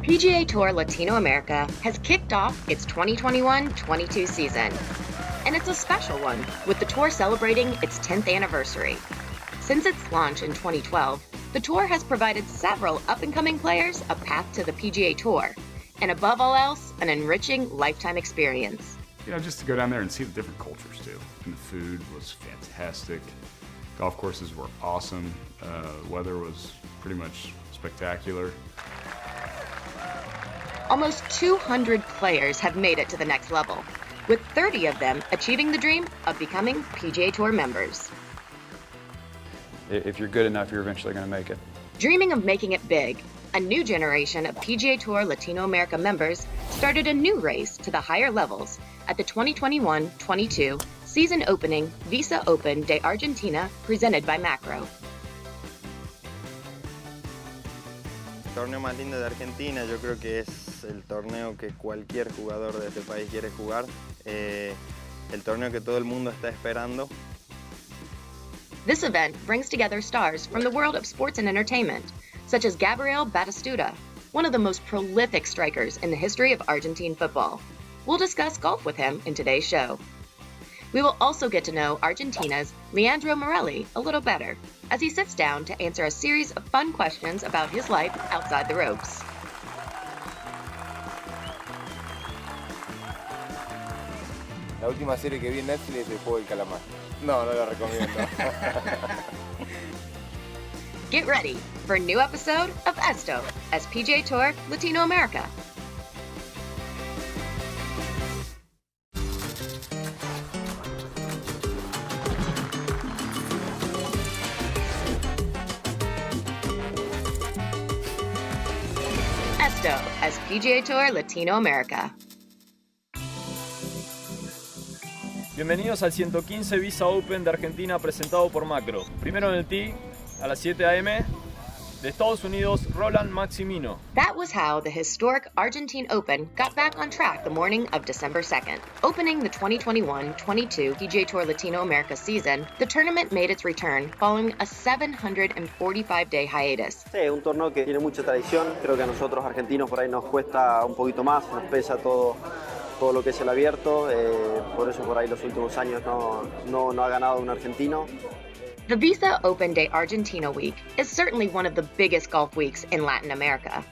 PGA Tour Latinoamérica has kicked off its 2021-22 season. And it's a special one, with the tour celebrating its 10th anniversary. Since its launch in 2012, the tour has provided several up-and-coming players a path to the PGA Tour, and above all else, an enriching lifetime experience. You know, just to go down there and see the different cultures too. And the food was fantastic. Golf courses were awesome. Weather was pretty much spectacular. Almost 200 players have made it to the next level, with 30 of them achieving the dream of becoming PGA Tour members. If you're good enough, you're eventually going to make it. Dreaming of making it big, a new generation of PGA Tour Latinoamérica members started a new race to the higher levels at the 2021-22 season opening Visa Open de Argentina presented by Macro. El torneo más lindo de Argentina, yo creo que es el torneo que cualquier jugador de este país quiere jugar, el torneo que todo el mundo está esperando. This event brings together stars from the world of sports and entertainment, such as GABRIEL BATISTUTA, one of the most prolific strikers in the history of Argentine football. We'll discuss golf with him in today's show. We will also get to know Argentina's Leandro Morelli a little better, as he sits down to answer a series of fun questions about his life outside the ropes. La última serie que vi en Netflix es El Juego del Calamar. No, no la recomiendo. Get ready for a new episode of Esto as PGA Tour Latinoamérica. Esto as PGA Tour Latinoamérica. Bienvenidos al 115 Visa Open de Argentina presentado por Macro. Primero en el tee, a las 7 a.m. de Estados Unidos, Roland Maximino. That was how the historic Argentine Open got back on track the morning of December 2nd. Opening the 2021-22 PGA Tour Latinoamérica season, the tournament made its return following a 745-day hiatus. Sí, un torneo que tiene mucha tradición. Creo que a nosotros argentinos por ahí nos cuesta un poquito más, nos pesa todo lo que es el abierto, por eso por ahí los últimos años no ha ganado un argentino. The Visa Open de Argentina week is certainly one of the biggest golf weeks in Latin America.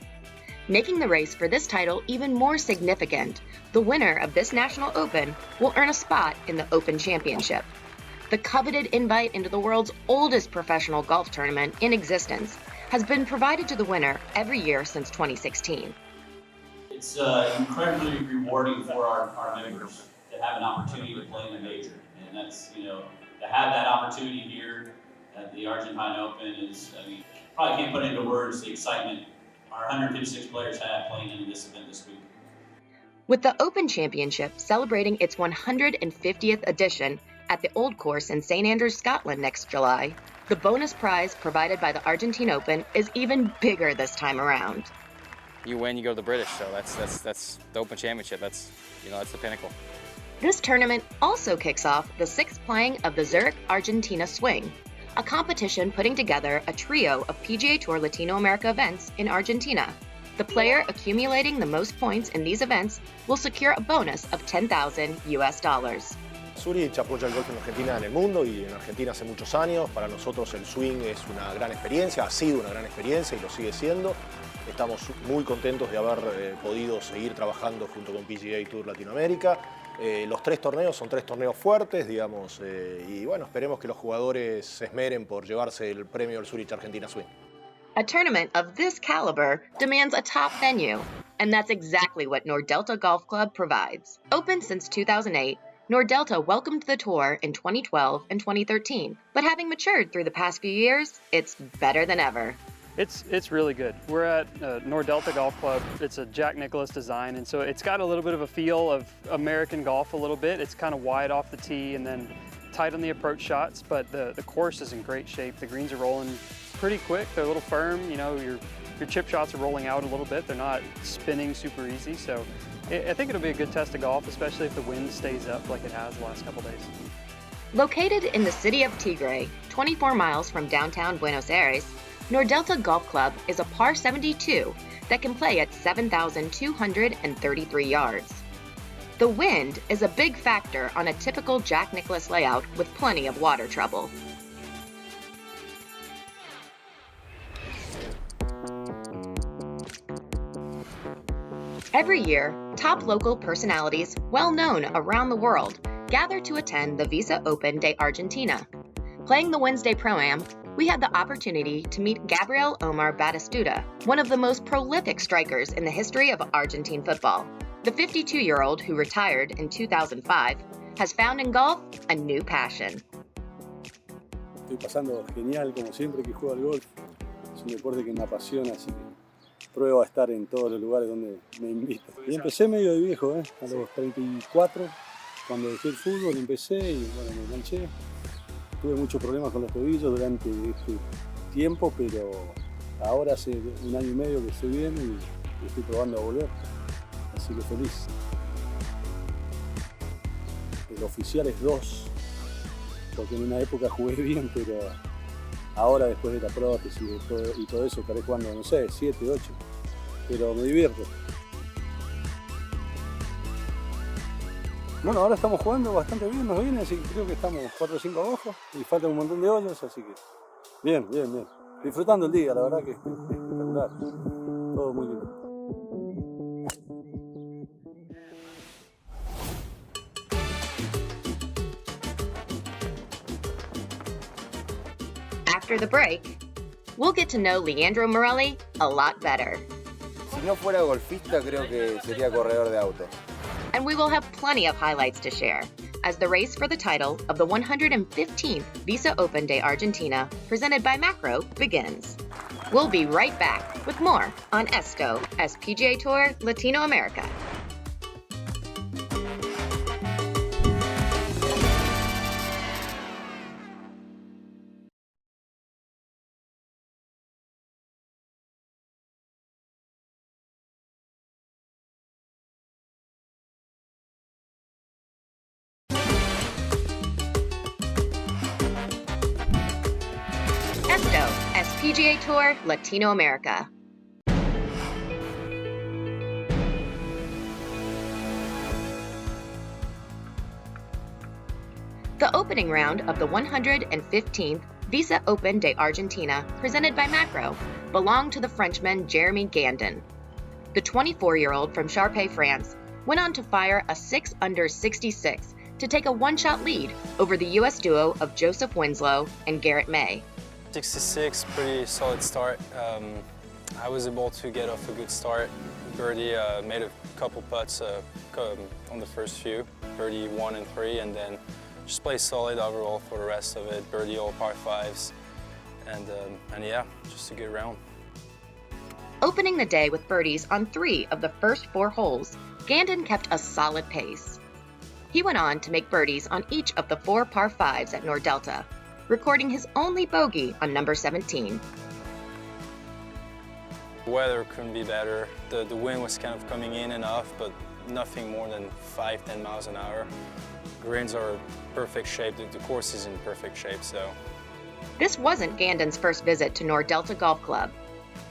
Making the race for this title even more significant, the winner of this national open will earn a spot in the Open Championship. The coveted invite into the world's oldest professional golf tournament in existence has been provided to the winner every year since 2016. It's incredibly rewarding for our members to have an opportunity to play in a major. And that's, to have that opportunity here at the Argentine Open is, probably can't put into words the excitement our 156 players have playing in this event this week. With the Open Championship celebrating its 150th edition at the Old Course in St. Andrews, Scotland next July, the bonus prize provided by the Argentine Open is even bigger this time around. You win, you go to the British, so that's the Open Championship. That's the pinnacle. This tournament also kicks off the sixth playing of the Zurich Argentina Swing, a competition putting together a trio of PGA Tour Latinoamérica events in Argentina. The player accumulating the most points in these events will secure a bonus of $10,000 US. Zurich apoya el golf en Argentina en el mundo y en Argentina hace muchos años. Para nosotros el swing es una gran experiencia, ha sido una gran experiencia y lo sigue siendo. Estamos muy contentos de haber podido seguir trabajando junto con PGA Tour Latinoamérica. Los tres torneos son tres torneos fuertes, digamos, y bueno, esperemos que los jugadores se esmeren por llevarse el premio del Zurich Argentina Swing. A tournament of this caliber demands a top venue, and that's exactly what Nordelta Golf Club provides. Open since 2008, Nordelta welcomed the tour in 2012 and 2013, but having matured through the past few years, it's better than ever. It's really good. We're at Nordelta Golf Club. It's a Jack Nicklaus design, and so it's got a little bit of a feel of American golf a little bit. It's kind of wide off the tee and then tight on the approach shots, but the course is in great shape. The greens are rolling pretty quick. They're a little firm. Your chip shots are rolling out a little bit. They're not spinning super easy, so I think it'll be a good test of golf, especially if the wind stays up like it has the last couple days. Located in the city of Tigre, 24 miles from downtown Buenos Aires, Nordelta Golf Club is a par 72 that can play at 7,233 yards. The wind is a big factor on a typical Jack Nicklaus layout with plenty of water trouble. Every year, top local personalities well known around the world gather to attend the Visa Open de Argentina. Playing the Wednesday Pro-Am, we had the opportunity to meet Gabriel Omar Batistuta, one of the most prolific strikers in the history of Argentine football. The 52-year-old who retired in 2005 has found in golf a new passion. Estoy pasando genial como siempre que juego al golf. Es un deporte que me apasiona, así que pruebo a estar en todos los lugares donde me invitan. Y empecé medio de viejo, a los 34, cuando dejé el fútbol empecé y bueno, me enganché. Tuve muchos problemas con los tobillos durante este tiempo, pero ahora hace 1 año y medio que estoy bien y estoy probando a volver. Así que feliz. El oficial es 2, porque en una época jugué bien, pero ahora después de la prótesis y todo eso estaré jugando, no sé, 7, 8, pero me divierto. Bueno, ahora estamos jugando bastante bien, nos viene, así que creo que estamos 4 o 5 abajo y faltan un montón de hoyos, así que bien, bien, bien. Disfrutando el día, la verdad que es espectacular, todo muy lindo. After the break, we'll get to know Leandro Morelli a lot better. Si no fuera golfista, creo que sería corredor de auto. And we will have plenty of highlights to share as the race for the title of the 115th Visa Open de Argentina presented by Macro begins. We'll be right back with more on Esto as PGA Tour Latinoamérica. Esto es PGA Tour Latinoamérica. The opening round of the 115th Visa Open de Argentina, presented by Macro, belonged to the Frenchman Jeremy Gandon. The 24-year-old from Charpey, France, went on to fire a 6-under 66 to take a one-shot lead over the U.S. duo of Joseph Winslow and Garrett May. 66, pretty solid start. I was able to get off a good start. Birdie made a couple putts on the first few, birdie 1 and 3, and then just play solid overall for the rest of it. Birdie all par 5s, and yeah, just a good round. Opening the day with birdies on 3 of the first 4 holes, Gandon kept a solid pace. He went on to make birdies on each of the 4 par 5s at Nordelta, recording his only bogey on number 17. The weather couldn't be better. The wind was kind of coming in and off, but nothing more than 5-10 miles an hour. Greens are in perfect shape. The course is in perfect shape, so. This wasn't Gandon's first visit to Nordelta Golf Club.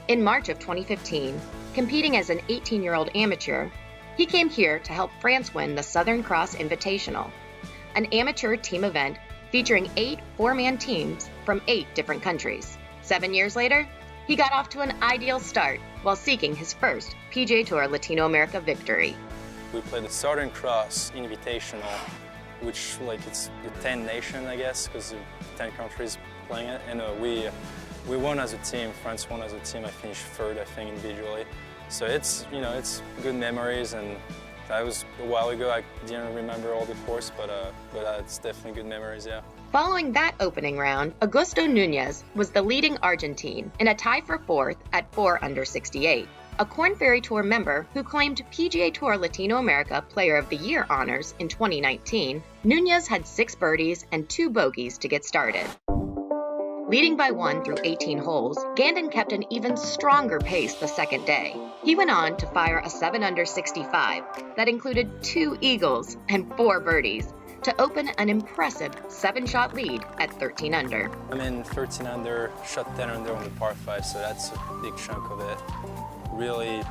In March of 2015, competing as an 18-year-old amateur, he came here to help France win the Southern Cross Invitational, an amateur team event featuring 8 4-man teams from 8 different countries. 7 years later, he got off to an ideal start while seeking his first PGA Tour Latinoamérica victory. We played the Southern Cross Invitational, which it's the 10 nation, I guess, because 10 countries playing it, and we won as a team. France won as a team. I finished 3rd, I think, individually. So it's good memories, and that was a while ago. I didn't remember all the course, but it's definitely good memories, yeah. Following that opening round, Augusto Núñez was the leading Argentine in a tie for 4th at 4 under 68. A Korn Ferry Tour member who claimed PGA Tour Latinoamérica Player of the Year honors in 2019, Núñez had 6 birdies and 2 bogeys to get started. Leading by 1 through 18 holes, Gandon kept an even stronger pace the second day. He went on to fire a 7 under 65 that included 2 eagles and 4 birdies, to open an impressive 7-shot lead at 13 under. I'm in 13 under, shot 10 under on the par 5, so that's a big chunk of it. Really,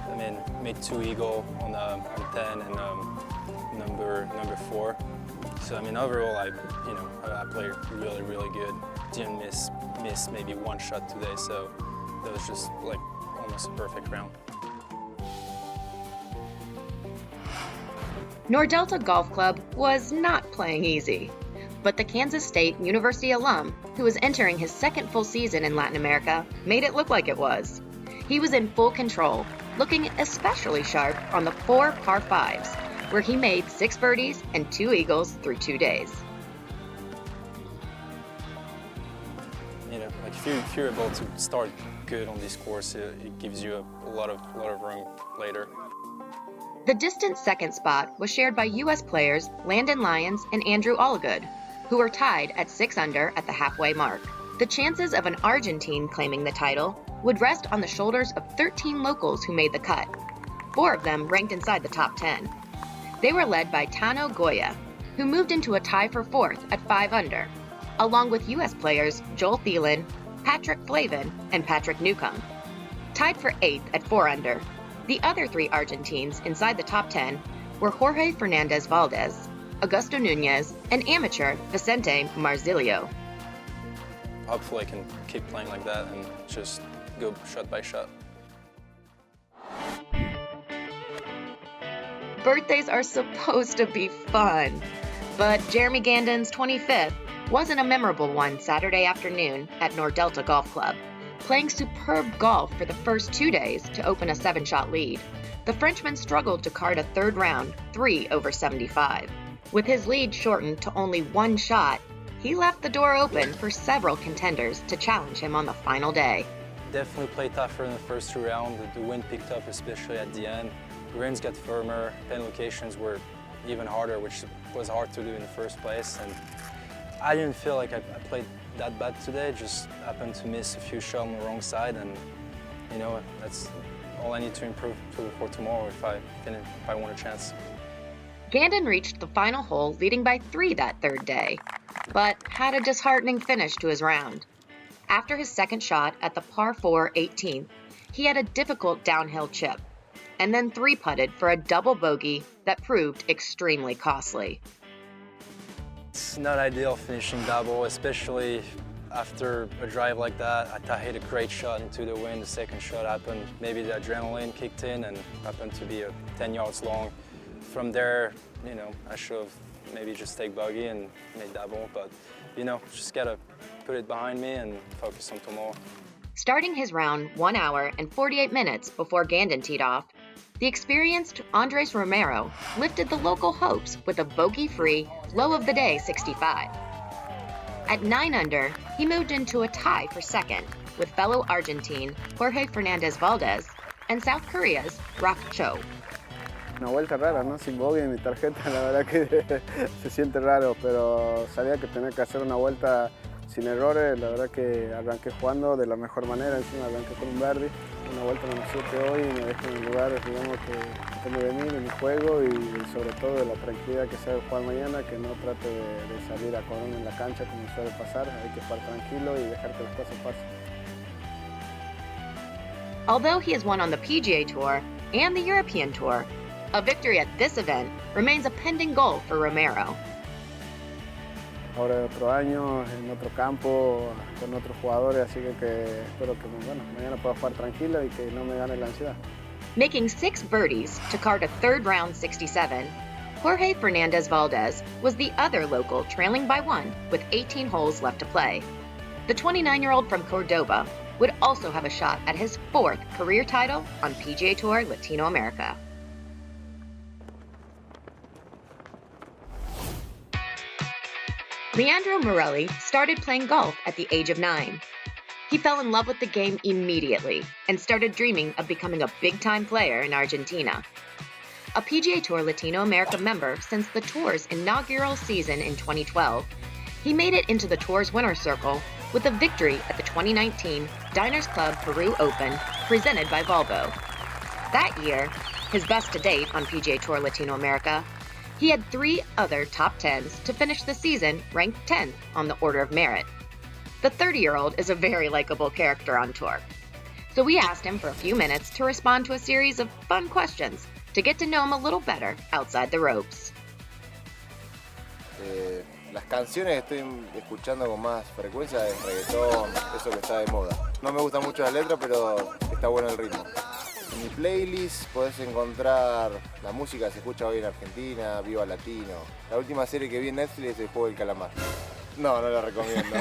made 2 eagle on 10 and number 4. So overall, I played really, really good. Didn't miss maybe 1 shot today, so that was just like almost a perfect round. Nordelta Golf Club was not playing easy, but the Kansas State University alum, who was entering his 2nd full season in Latin America, made it look like it was. He was in full control, looking especially sharp on the 4 par 5s, where he made 6 birdies and 2 eagles through 2 days. If you're able to start good on this course, it gives you a lot of room later. The distant 2nd spot was shared by U.S. players Landon Lyons and Andrew Allgood, who were tied at 6 under at the halfway mark. The chances of an Argentine claiming the title would rest on the shoulders of 13 locals who made the cut, 4 of them ranked inside the top 10. They were led by Tano Goya, who moved into a tie for 4th at 5 under, along with U.S. players Joel Thielen, Patrick Flavin, and Patrick Newcomb. Tied for 8th at 4 under, the other 3 Argentines inside the top 10 were Jorge Fernandez Valdez, Augusto Nunez, and amateur Vicente Marzillo. Hopefully I can keep playing like that and just go shot by shot. Birthdays are supposed to be fun, but Jeremy Gandon's 25th wasn't a memorable one Saturday afternoon at Nordelta Golf Club. Playing superb golf for the first 2 days to open a 7-shot lead, the Frenchman struggled to card a 3rd round 3 over 75. With his lead shortened to only 1 shot, he left the door open for several contenders to challenge him on the final day. Definitely played tougher in the first 2 rounds. The wind picked up, especially at the end. Greens got firmer, pin locations were even harder, which was hard to do in the first place. And I didn't feel like I played that bad today, just happened to miss a few shots on the wrong side, and that's all I need to improve for tomorrow if I want a chance. Gandon reached the final hole leading by 3 that 3rd day, but had a disheartening finish to his round. After his 2nd shot at the par 4 18th, he had a difficult downhill chip, and then 3-putted for a double bogey that proved extremely costly. It's not ideal finishing double, especially after a drive like that. I hit a great shot into the wind. The 2nd shot happened, maybe the adrenaline kicked in and happened to be 10 yards long. From there, I should have maybe just take bogey and made double, but just gotta put it behind me and focus on tomorrow. Starting his round 1 hour and 48 minutes before Gandon teed off, the experienced Andres Romero lifted the local hopes with a bogey-free, low-of-the-day 65. At 9 under, he moved into a tie for 2nd with fellow Argentine Jorge Fernandez Valdez and South Korea's Rak Cho. Una vuelta rara, ¿no? Sin bogey en mi tarjeta, la verdad que se siente raro, pero sabía que tenía que hacer una vuelta sin errores. La verdad que arranqué jugando de la mejor manera, encima arranqué con un birdie. Una vuelta menos 7 hoy y me dejo en el lugar, digamos, que depende de mí, de mi juego y sobre todo de la tranquilidad que sea jugar mañana, que no trate de salir a correr en la cancha como suele pasar. Hay que jugar tranquilo y dejar que las cosas pasen. Although he has won on the PGA Tour and the European Tour, a victory at this event remains a pending goal for Romero. Ahora otro año, en otro campo, con otros jugadores, así que espero que mañana pueda jugar tranquilo y que no me gane la ansiedad. Making 6 birdies to card a 3rd round 67, Jorge Fernandez Valdez was the other local trailing by 1 with 18 holes left to play. The 29-year-old from Cordoba would also have a shot at his 4th career title on PGA Tour Latinoamérica. Leandro Morelli started playing golf at the age of 9. He fell in love with the game immediately and started dreaming of becoming a big-time player in Argentina. A PGA Tour Latinoamérica member since the tour's inaugural season in 2012, he made it into the tour's winner's circle with a victory at the 2019 Diners Club Peru Open presented by Volvo. That year, his best to date on PGA Tour Latinoamérica, He had 3 other top 10s to finish the season ranked 10th on the order of merit. The 30-year-old is a very likable character on tour. So we asked him for a few minutes to respond to a series of fun questions to get to know him a little better outside the ropes. Las canciones que estoy escuchando con más frecuencia es reggaetón, eso que está de moda. No me gusta mucho la letra, pero está bueno el ritmo. En mi playlist podés encontrar la música que se escucha hoy en Argentina, Viva Latino. La última serie que vi en Netflix es El Juego del Calamar. No, no la recomiendo.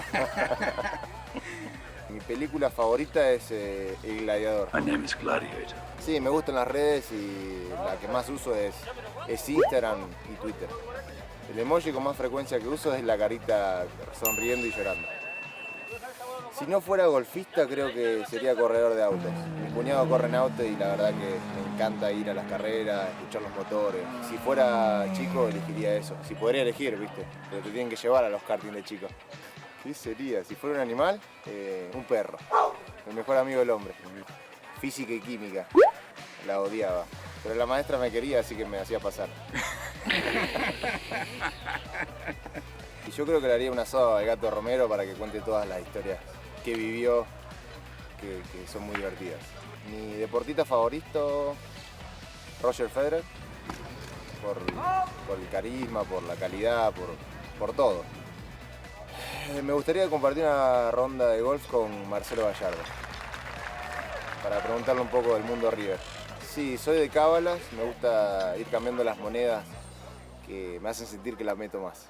Mi película favorita es El Gladiador. My name is Gladiator. Sí, me gustan las redes y la que más uso es Instagram y Twitter. El emoji con más frecuencia que uso es la carita sonriendo y llorando. Si no fuera golfista, creo que sería corredor de autos. Mi cuñado corre en auto y la verdad que me encanta ir a las carreras, escuchar los motores. Si fuera chico, elegiría eso. Si podría elegir, ¿viste? Pero te tienen que llevar a los karting de chico. ¿Qué sería? Si fuera un animal, un perro. El mejor amigo del hombre. Física y química. La odiaba. Pero la maestra me quería, así que me hacía pasar. Y yo creo que le haría un asado al gato Romero para que cuente todas las historias que vivió, que son muy divertidas. Mi deportista favorito, Roger Federer, por el carisma, por la calidad, por todo. Me gustaría compartir una ronda de golf con Marcelo Gallardo, para preguntarle un poco del mundo River. Sí, soy de cábalas, me gusta ir cambiando las monedas que me hacen sentir que la meto más.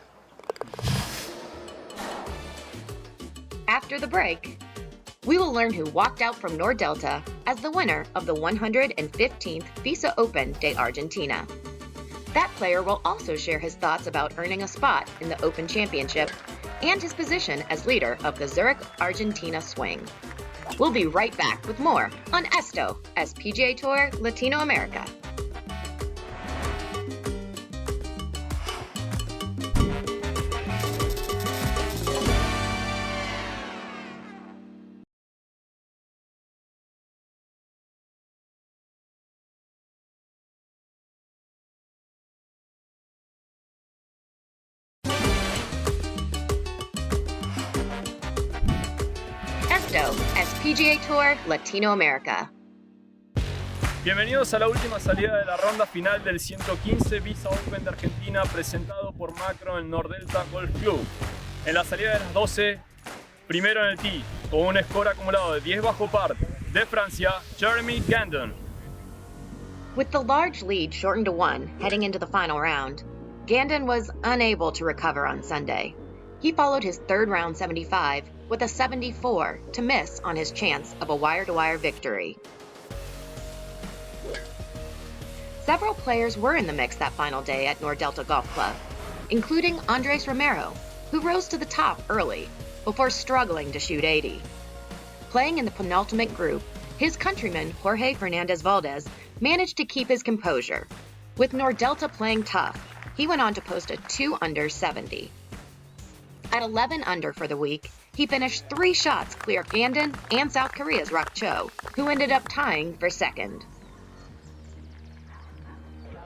After the break, we will learn who walked out from Nordelta as the winner of the 115th Visa Open de Argentina. That player will also share his thoughts about earning a spot in the Open Championship and his position as leader of the Zurich, Argentina swing. We'll be right back with more on Esto as PGA Tour Latinoamérica. Esto es PGA Tour Latinoamérica. Bienvenidos a la última salida de la ronda final del 115 Visa Open de Argentina presentado por Macro en el Nordelta Golf Club. En la salida de las 12, primero en el tee, con un score acumulado de 10 bajo par, de Francia, Jeremy Landon. With the large lead shortened to 1 heading into the final round, Landon was unable to recover on Sunday. He followed his third round 75 with a 74 to miss on his chance of a wire-to-wire victory. Several players were in the mix that final day at Nordelta Golf Club, including Andres Romero, who rose to the top early before struggling to shoot 80. Playing in the penultimate group, his countryman Jorge Fernandez Valdez managed to keep his composure. With Nordelta playing tough, he went on to post a 2-under 70. At 11 under for the week, he finished 3 shots clear of Landon and South Korea's Rock Cho, who ended up tying for second.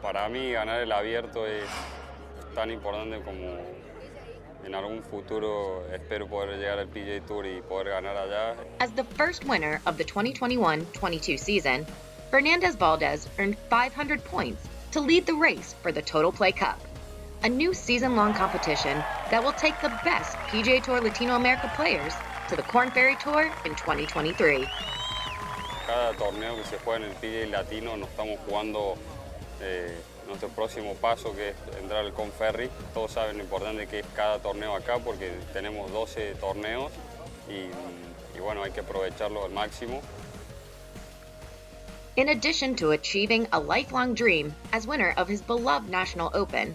Para mí ganar el abierto es tan importante como en algún futuro espero poder llegar al PGA Tour y poder ganar allá. As the first winner of the 2021-22 season, Fernandez Valdez earned 500 points to lead the race for the Total Play Cup, a new season-long competition that will take the best PGA Tour Latinoamérica players to the Korn Ferry Tour in 2023. Cada torneo que se juega en el PGA Latino nos estamos jugando nuestro próximo paso, que es entrar al Korn Ferry. Todos saben lo importante que es cada torneo acá porque tenemos 12 torneos y bueno, hay que aprovecharlo al máximo. In addition to achieving a lifelong dream as winner of his beloved National Open,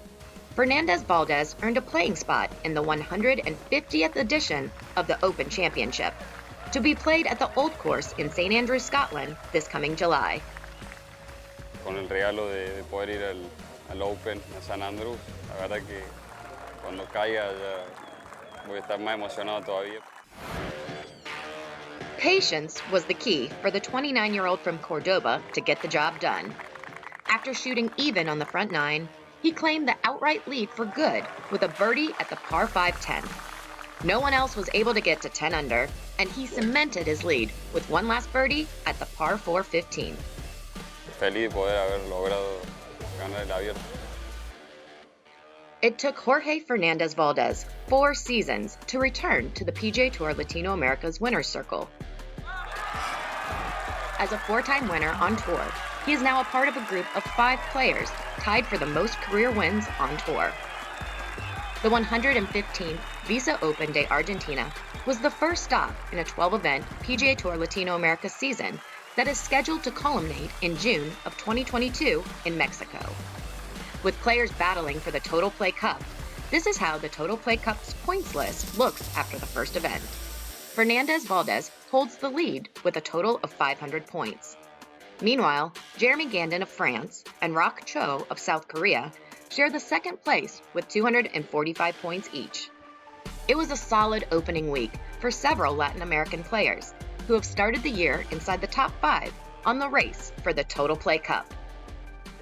Fernandez Valdez earned a playing spot in the 150th edition of the Open Championship, to be played at the Old Course in St Andrews, Scotland, this coming July. Con el regalo de poder ir al Open a San Andrews, la verdad que cuando caiga ya voy a estar más emocionado todavía. Patience was the key for the 29-year-old from Cordoba to get the job done. After shooting even on the front 9, He claimed the outright lead for good with a birdie at the par 5 10. No one else was able to get to 10 under, and he cemented his lead with one last birdie at the par 4 15. Feliz de poder haber logrado ganar el abierto. It took Jorge Fernandez Valdez 4 seasons to return to the PGA Tour Latinoamerica's winner's circle. As a 4-time winner on tour, he is now a part of a group of 5 players tied for the most career wins on tour. The 115th Visa Open de Argentina was the first stop in a 12-event PGA Tour Latinoamerica season that is scheduled to culminate in June of 2022 in Mexico. With players battling for the Total Play Cup, this is how the Total Play Cup's points list looks after the first event. Fernandez Valdez holds the lead with a total of 500 points. Meanwhile, Jeremy Gandon of France and Rock Cho of South Korea share the second place with 245 points each. It was a solid opening week for several Latin American players who have started the year inside the top 5 on the race for the Total Play Cup.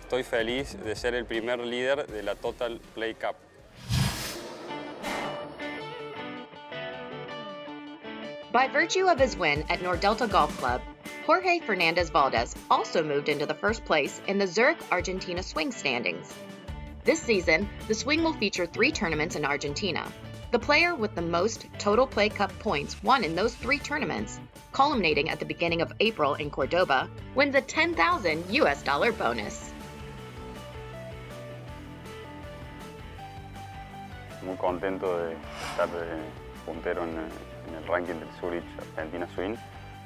Estoy feliz de ser el primer líder de la Total Play Cup. By virtue of his win at Nordelta Golf Club, Jorge Fernandez Valdez also moved into the first place in the Zurich, Argentina swing standings. This season, the swing will feature 3 tournaments in Argentina. The player with the most Total Play Cup points won in those 3 tournaments, culminating at the beginning of April in Cordoba, wins a $10,000 bonus. Muy contento de estar puntero en el ranking del Zurich Argentina Swing.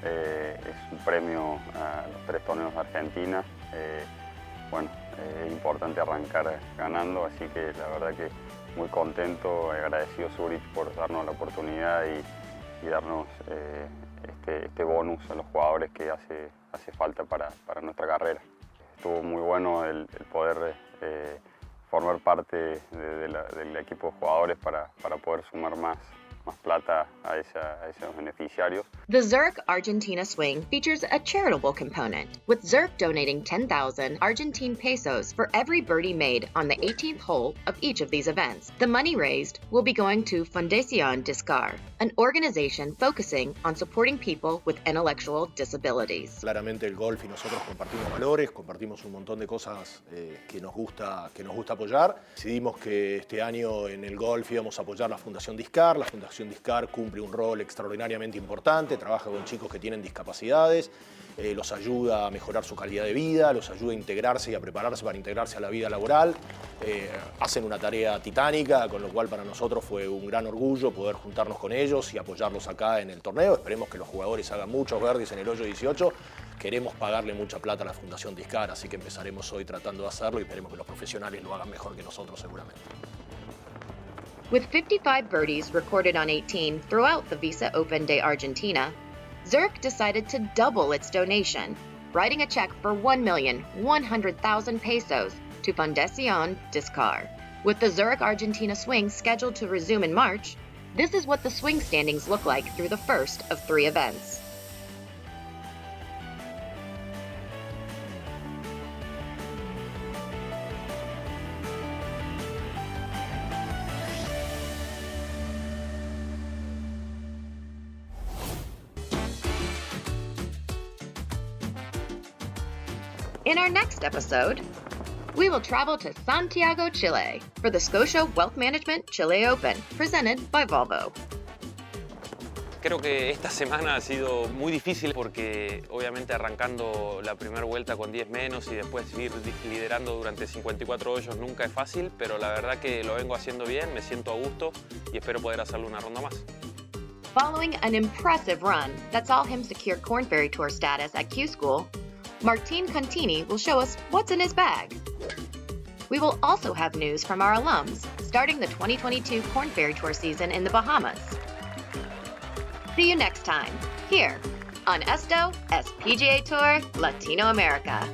Es un premio a los 3 torneos de Argentina. Es importante arrancar ganando, así que la verdad que muy contento, agradecido Zurich por darnos la oportunidad y darnos este bonus a los jugadores que hace falta para nuestra carrera. Estuvo muy bueno el poder formar parte del equipo de jugadores para poder sumar más plata a esos beneficiarios. The Zurich Argentina swing features a charitable component, with Zurich donating 10,000 Argentine pesos for every birdie made on the 18th hole of each of these events. The money raised will be going to Fundación Discar, an organization focusing on supporting people with intellectual disabilities. Claramente el golf y nosotros compartimos valores, compartimos un montón de cosas que nos gusta apoyar. Decidimos que este año en el golf íbamos a apoyar la Fundación Discar. La Fundación Discar cumple un rol extraordinariamente importante, trabaja con chicos que tienen discapacidades, los ayuda a mejorar su calidad de vida, los ayuda a integrarse y a prepararse para integrarse a la vida laboral. Hacen una tarea titánica, con lo cual para nosotros fue un gran orgullo poder juntarnos con ellos y apoyarlos acá en el torneo. Esperemos que los jugadores hagan muchos birdies en el hoyo 18. Queremos pagarle mucha plata a la Fundación Discar, así que empezaremos hoy tratando de hacerlo y esperemos que los profesionales lo hagan mejor que nosotros seguramente. With 55 birdies recorded on 18 throughout the Visa Open de Argentina, Zurich decided to double its donation, writing a check for 1,100,000 pesos to Fundación Discar. With the Zurich Argentina swing scheduled to resume in March, this is what the swing standings look like through the first of 3 events. In our next episode, we will travel to Santiago, Chile for the Scotia Wealth Management Chile Open, presented by Volvo. Creo que esta semana ha sido muy difícil porque obviamente arrancando la primera vuelta con 10 menos y después ir liderando durante 54 hoyos nunca es fácil, pero la verdad que lo vengo haciendo bien, me siento a gusto y espero poder hacerlo una ronda más. Following an impressive run that saw him secure Korn Ferry Tour status at Q School, Martin Contini will show us what's in his bag. We will also have news from our alums starting the 2022 Korn Ferry Tour season in the Bahamas. See you next time, here on Esto es PGA Tour Latinoamerica.